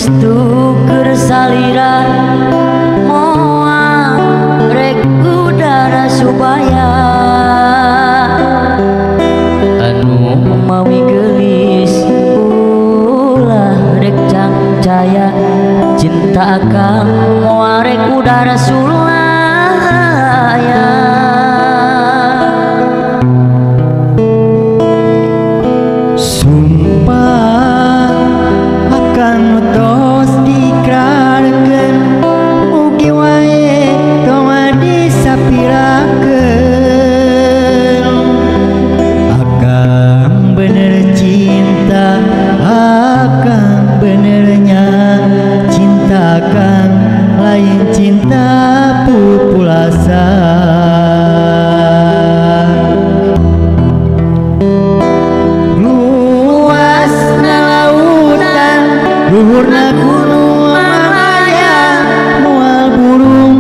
restu kersalira moal rek udara supaya anu mawi gelis ulah rek cangcaya cinta akang moal rek udara sulaya sumpah akan tos diikrarkeun mugi wae toma disapirakeun akang bener cinta akang benernya cinta akang lain cinta pupulasa luasna lautan luhurna gunung Himalaya moal burung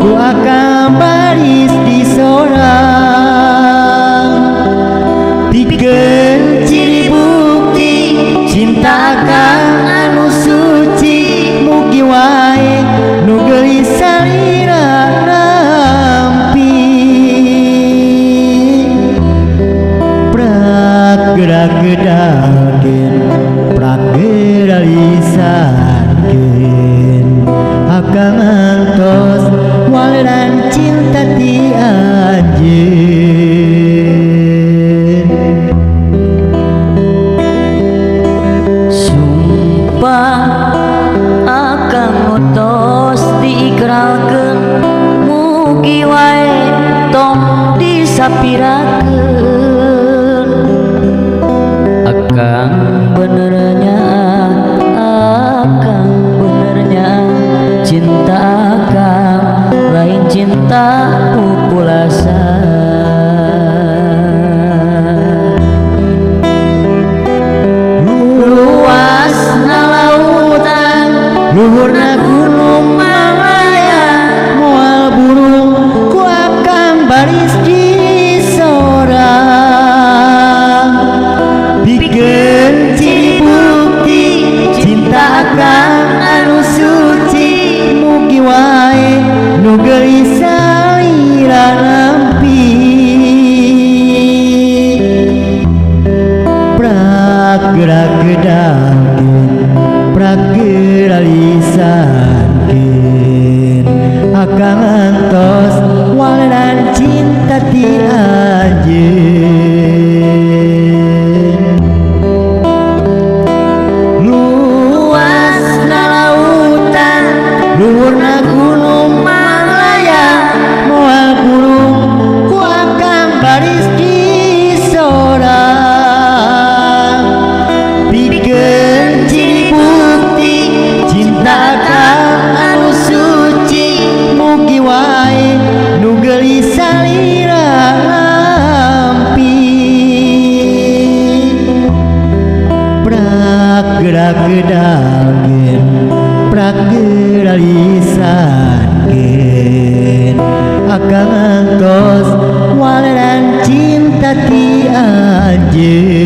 ku akan baris di sorang pikeun ciri bukti cinta akang anu suci mugi wae nu geulis salira nampi prak gerak gedakeun prak geralisakeun akang antos waleran cinta ti anjeun sumpah akang ngotos diikrarkeun mugi wae tong disapirakeun akang benernya cinta akang lain cinta pupulasa luasna lautan luhurna gunung Himalaya moal burung ku akan baris di sorang pikeun ciri bukti cinta akang anu suci mugi wae nu geulis salira nampi prak gerak gedakeun prak geralisakeun akang antos waleran cinta ti anjeun luasna lautan luhurna gunung Himalaya moal burung ku akan baris di sorang pikeun ciri bukti cinta akang anu suci mugi wae nu geulis salira nampi prak gerak gedakeun prak geralisakeun akang antos waleran cinta ti anjeun